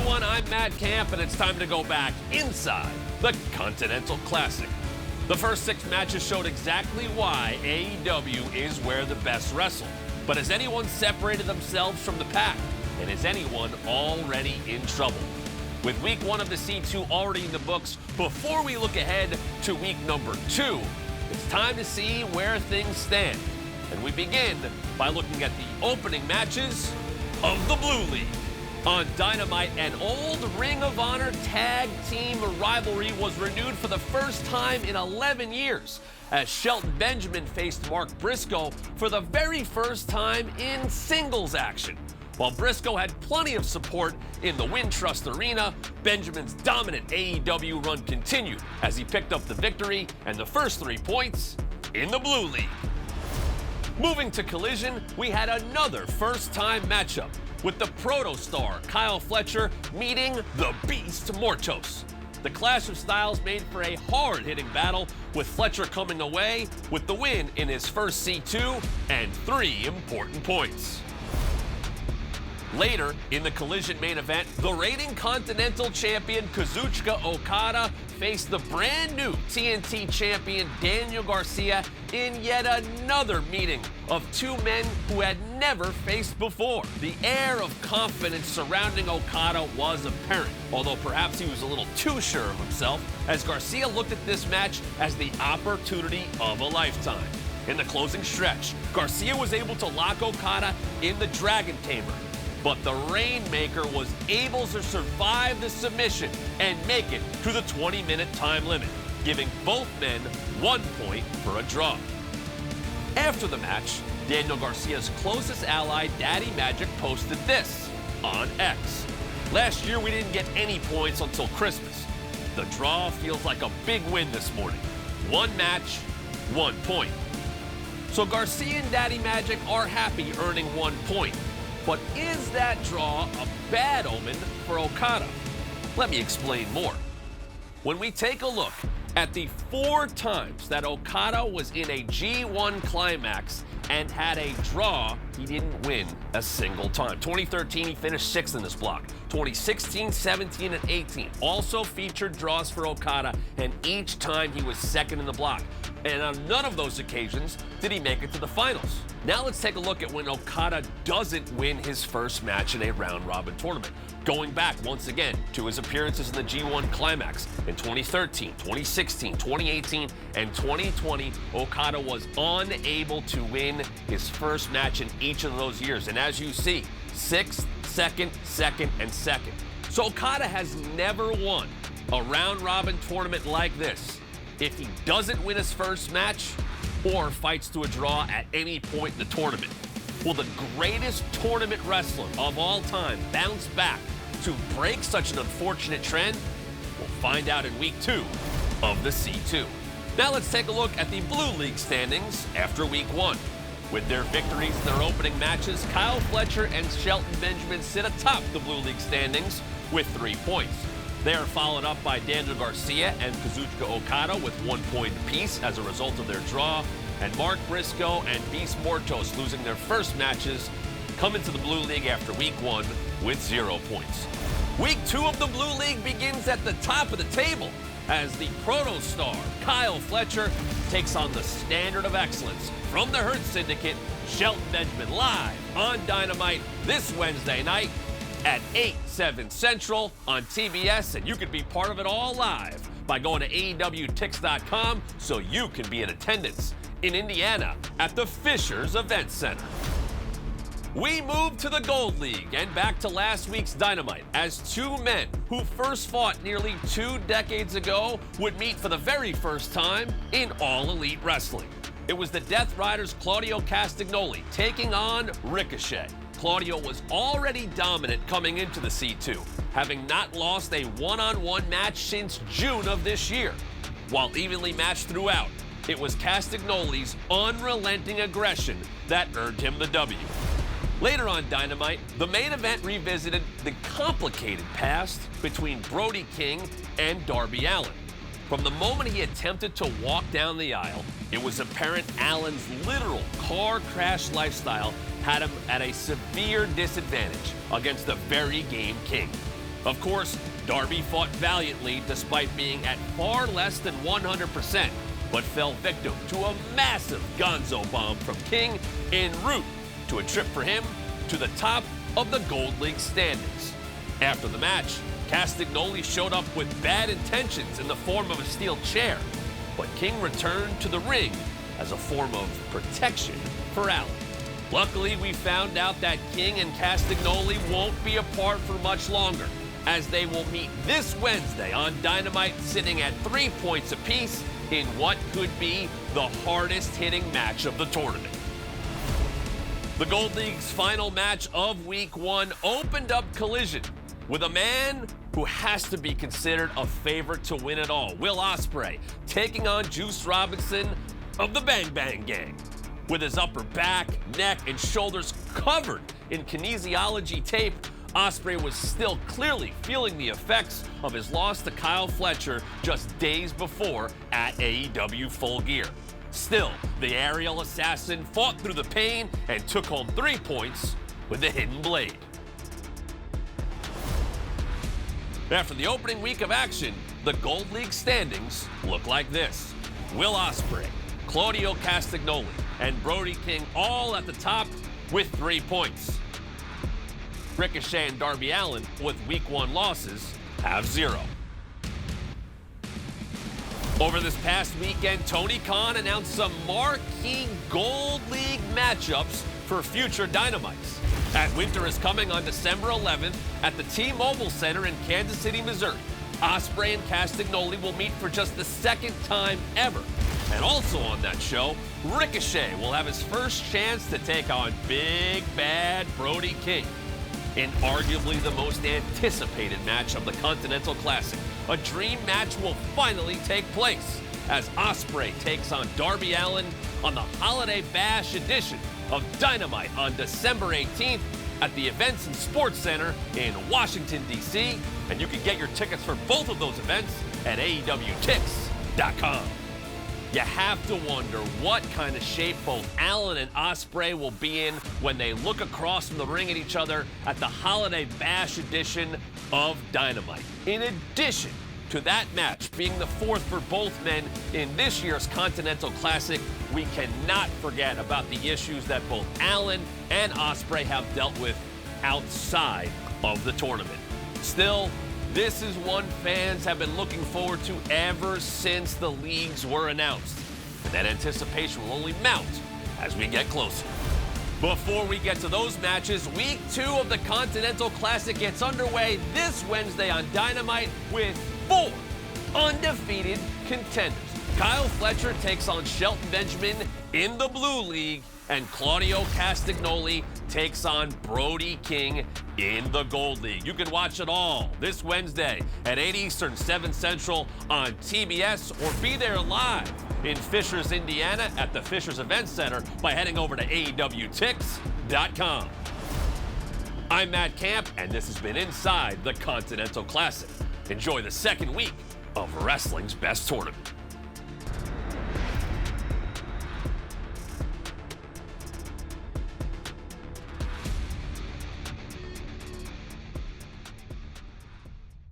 everyone, I'm Matt Camp, and it's time to go back inside the Continental Classic. The first 6 matches showed exactly why AEW is where the best wrestle. But has anyone separated themselves from the pack? And is anyone already in trouble? With week 1 of the C2 already in the books, before we look ahead to week number 2, it's time to see where things stand. And we begin by looking at the opening matches of the Blue League. On Dynamite, an old Ring of Honor tag team rivalry was renewed for the first time in 11 years as Shelton Benjamin faced Mark Briscoe for the very first time in singles action. While Briscoe had plenty of support in the Wintrust Arena, Benjamin's dominant AEW run continued as he picked up the victory and the first 3 points in the Blue League. Moving to Collision, we had another first-time matchup with the Protostar Kyle Fletcher meeting the Beast Mortos. The clash of styles made for a hard-hitting battle, with Fletcher coming away with the win in his first C2 and 3 important points. Later, in the Collision main event, the reigning Continental Champion Kazuchika Okada faced the brand new TNT Champion Daniel Garcia in yet another meeting of 2 men who had never faced before. The air of confidence surrounding Okada was apparent, although perhaps he was a little too sure of himself, as Garcia looked at this match as the opportunity of a lifetime. In the closing stretch, Garcia was able to lock Okada in the Dragon Tamer, but the Rainmaker was able to survive the submission and make it to the 20-minute time limit, giving both men 1 point for a draw. After the match, Daniel Garcia's closest ally, Daddy Magic, posted this on X. Last year, we didn't get any points until Christmas. The draw feels like a big win this morning. 1 match, 1 point. So Garcia and Daddy Magic are happy earning 1 point. But is that draw a bad omen for Okada? Let me explain more. When we take a look at the 4 times that Okada was in a G1 climax and had a draw, he didn't win a single time. 2013, he finished 6th in this block. 2016, 17, and 18 also featured draws for Okada, and each time he was 2nd in the block. And on none of those occasions did he make it to the finals. Now let's take a look at when Okada doesn't win his first match in a round-robin tournament. Going back once again to his appearances in the G1 Climax in 2013, 2016, 2018, and 2020, Okada was unable to win his first match in each of those years. And as you see, 6th, 2nd, 2nd, and 2nd. So Okada has never won a round-robin tournament like this if he doesn't win his first match or fights to a draw at any point in the tournament. Will the greatest tournament wrestler of all time bounce back to break such an unfortunate trend? We'll find out in week 2 of the C2. Now let's take a look at the Blue League standings after week 1. With their victories in their opening matches, Kyle Fletcher and Shelton Benjamin sit atop the Blue League standings with 3 points. They are followed up by Daniel Garcia and Kazuchika Okada with 1 point apiece as a result of their draw, and Mark Briscoe and Beast Mortos, losing their first matches, come into the Blue League after week 1 with 0 points. Week 2 of the Blue League begins at the top of the table as the Protostar Kyle Fletcher takes on the Standard of Excellence from the Hurt Syndicate, Shelton Benjamin, live on Dynamite this Wednesday night at 8/7 Central on TBS, and you can be part of it all live by going to AEWTix.com so you can be in attendance in Indiana at the Fishers Event Center. We move to the Gold League and back to last week's Dynamite as 2 men who first fought nearly 2 decades ago would meet for the very first time in All Elite Wrestling. It was the Death Riders' Claudio Castagnoli taking on Ricochet. Claudio was already dominant coming into the C2, having not lost a one-on-one match since June of this year. While evenly matched throughout, it was Castagnoli's unrelenting aggression that earned him the W. Later on Dynamite, the main event revisited the complicated past between Brody King and Darby Allin. From the moment he attempted to walk down the aisle, it was apparent Allen's literal car crash lifestyle had him at a severe disadvantage against the very game King. Of course, Darby fought valiantly despite being at far less than 100%, but fell victim to a massive gonzo bomb from King en route to a trip for him to the top of the Gold League standings. After the match, Castagnoli showed up with bad intentions in the form of a steel chair, but King returned to the ring as a form of protection for Allen. Luckily, we found out that King and Castagnoli won't be apart for much longer, as they will meet this Wednesday on Dynamite, sitting at 3 points apiece in what could be the hardest hitting match of the tournament. The Gold League's final match of Week 1 opened up Collision with a man who has to be considered a favorite to win it all, Will Ospreay, taking on Juice Robinson of the Bang Bang Gang. With his upper back, neck, and shoulders covered in kinesiology tape, Ospreay was still clearly feeling the effects of his loss to Kyle Fletcher just days before at AEW Full Gear. Still, the aerial assassin fought through the pain and took home 3 points with the hidden blade. After the opening week of action, the Gold League standings look like this. Will Ospreay, Claudio Castagnoli, and Brody King all at the top with 3 points. Ricochet and Darby Allin, with Week 1 losses, have 0. Over this past weekend, Tony Khan announced some marquee Gold League matchups for future Dynamites. At Winter is Coming on December 11th at the T-Mobile Center in Kansas City, Missouri, Ospreay and Castagnoli will meet for just the second time ever. And also on that show, Ricochet will have his first chance to take on Big Bad Brody King in arguably the most anticipated match of the Continental Classic. A dream match will finally take place as Ospreay takes on Darby Allin on the Holiday Bash edition of Dynamite on December 18th at the Events and Sports Center in Washington, D.C. And you can get your tickets for both of those events at AEWTix.com. You have to wonder what kind of shape both Allin and Ospreay will be in when they look across from the ring at each other at the Holiday Bash edition of Dynamite. In addition to that match being the 4th for both men in this year's Continental Classic, we cannot forget about the issues that both Allin and Ospreay have dealt with outside of the tournament. Still, this is one fans have been looking forward to ever since the leagues were announced. And that anticipation will only mount as we get closer. Before we get to those matches, Week 2 of the Continental Classic gets underway this Wednesday on Dynamite with 4 undefeated contenders. Kyle Fletcher takes on Shelton Benjamin in the Blue League, and Claudio Castagnoli takes on Brody King in the Gold League. You can watch it all this Wednesday at 8 Eastern, 7 Central on TBS, or be there live in Fishers, Indiana at the Fishers Event Center by heading over to AEWTix.com. I'm Matt Camp, and this has been Inside the Continental Classic. Enjoy the second week of wrestling's best tournament.